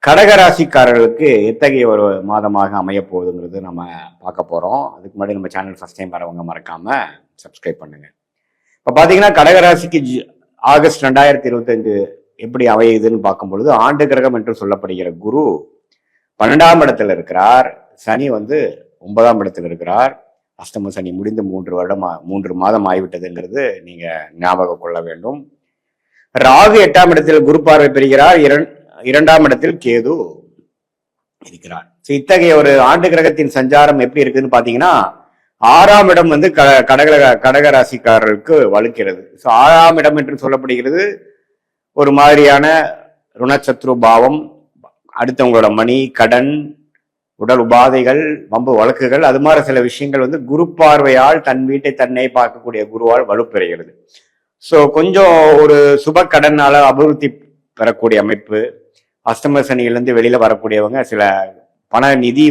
கடகராசிக்காரர்களுக்கு எத்தகைய ஒரு மாதமாக அமைய போகுதுங்கிறது நம்ம பார்க்க போறோம். அதுக்கு முன்னாடி நம்ம சேனல் ஃபர்ஸ்ட் டைம் வரவங்க மறக்காம சப்ஸ்கிரைப் பண்ணுங்க. இப்ப பாத்தீங்கன்னா கடகராசிக்கு ஆகஸ்ட் 2025 எப்படி அமையுதுன்னு பார்க்கும் பொழுது ஆண்டு கிரகம் என்று சொல்லப்படுகிற குரு 12ஆம் இடத்துல இருக்கிறார். சனி 9ஆம் இடத்துல இருக்கிறார். அஷ்டம சனி முடிந்து 3 மாதம் ஆகிவிட்டதுங்கிறது நீங்க ஞாபகம் கொள்ள வேண்டும். ராகு 8ஆம் இடத்தில் குரு பார்வை பெறுகிறார். 2ஆம் இடத்தில் கேது இருக்கிறார். இத்தகைய ஒரு ஆண்டு கிரகத்தின் சஞ்சாரம் எப்படி இருக்குதுன்னு பாத்தீங்கன்னா 6ஆம் இடம் கடகராசிக்காரர்களுக்கு வலுக்கிறது. 6ஆம் இடம் என்று சொல்லப்படுகிறது ஒரு மாதிரியான ருணச்சத்ரு பாவம், அடுத்தவங்களோட மணி, கடன், உடல் உபாதைகள், வம்பு வழக்குகள், அது மாதிரி சில விஷயங்கள் குரு பார்வையால் தன் வீட்டை தன்னை பார்க்கக்கூடிய குருவால் வலுப்பெறுகிறது. கொஞ்சம் ஒரு சுப கடனால அபிவிருத்தி பெறக்கூடிய அமைப்பு, அஷ்டம சனியிலிருந்து வெளியில வரக்கூடியவங்க சில பண நிதி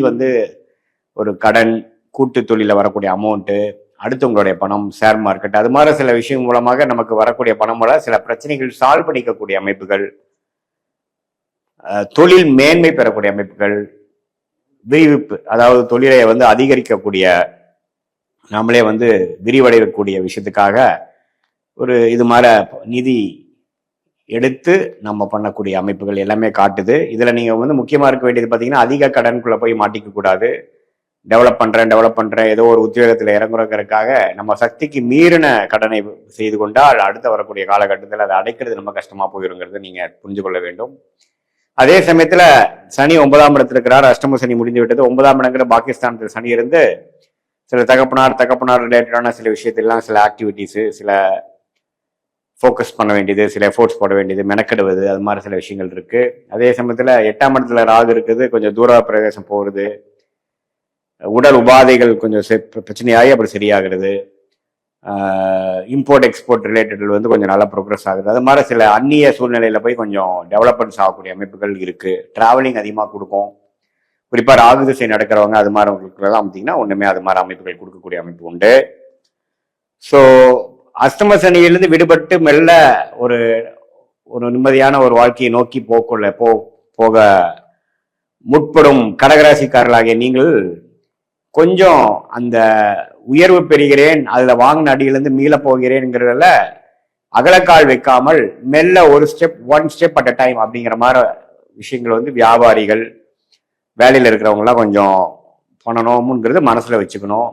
ஒரு கடன், கூட்டு தொழில வரக்கூடிய அமௌண்ட்டு, அடுத்தவங்களுடைய பணம், ஷேர் மார்க்கெட், அது மாதிரி சில விஷயம் மூலமாக நமக்கு வரக்கூடிய பணமோட சில பிரச்சனைகள் சால்வ் பண்ணிக்கக்கூடிய அமைப்புகள், தொழில் மேன்மை பெறக்கூடிய அமைப்புகள், விரிவிப்பு, அதாவது தொழிலை அதிகரிக்கக்கூடிய, நாமளே விரிவடையக்கூடிய விஷயத்துக்காக ஒரு இது மாதிரி நிதி எடுத்து நம்ம பண்ணக்கூடிய அமைப்புகள் எல்லாமே காட்டுது. இதுல நீங்க முக்கியமா இருக்க வேண்டியது பாத்தீங்கன்னா அதிக கடனுக்குள்ள போய் மாட்டிக்க கூடாது. டெவலப் பண்றேன் ஏதோ ஒரு உத்தியோகத்துல இறங்குறதுக்காக நம்ம சக்திக்கு மீறின கடனை செய்து கொண்டால் அடுத்த வரக்கூடிய காலகட்டத்தில் அதை அடைக்கிறது ரொம்ப கஷ்டமா போயிருங்கிறது நீங்க புரிஞ்சு கொள்ள வேண்டும். அதே சமயத்துல சனி 9ஆம் இடத்துல இருக்கிறார். அஷ்டம சனி முடிந்து விட்டது. 9ஆம் இடங்கிற பாகிஸ்தானத்தில் சனி இருந்து சில தகப்பனார் ரிலேட்டடான சில விஷயத்திலாம், சில ஆக்டிவிட்டிஸ், சில ஃபோக்கஸ் பண்ண வேண்டியது, சில எஃபோர்ட்ஸ் போட வேண்டியது, மெனக்கெடுவது, அது மாதிரி சில விஷயங்கள் இருக்கு. அதே சமயத்துல 8ஆம் இடத்துல ராகு இருக்குது. கொஞ்சம் தூர பிரதேசம் போறது, உடல் உபாதைகள் கொஞ்சம் பிரச்சனையாகி அப்படி சரியாகிறது. இம்போர்ட் எக்ஸ்போர்ட் ரிலேட்டட் கொஞ்சம் நல்லா ப்ரோக்ரஸ் ஆகுது. அது மாதிரி சில அந்நிய சூழ்நிலையில போய் கொஞ்சம் டெவலப்மெண்ட்ஸ் ஆகக்கூடிய அமைப்புகள் இருக்கு. டிராவலிங் அதிகமாக கொடுக்கும். குறிப்பா ராகு திசை நடக்கிறவங்க அது மாதிரி அவங்களுக்குலாம் பார்த்தீங்கன்னா ஒண்ணுமே அது மாதிரி அமைப்புகள் கொடுக்கக்கூடிய அமைப்பு உண்டு. ஸோ அஷ்டம சனியிலிருந்து விடுபட்டு மெல்ல ஒரு நிம்மதியான ஒரு வாழ்க்கையை நோக்கி போக முற்படும் கடகராசிக்காரர்களாகிய நீங்கள் கொஞ்சம் அந்த உயர்வு பெறுகிறேன், அதுல வாங்கின அடியிலிருந்து மீள போகிறேன்ங்கிறதுல அகலக்கால் வைக்காமல் மெல்ல one step at a time அப்படிங்கிற மாதிரி விஷயங்கள் வியாபாரிகள், வேலையில இருக்கிறவங்க எல்லாம் கொஞ்சம் பண்ணணும்ங்கிறது மனசுல வச்சுக்கணும்.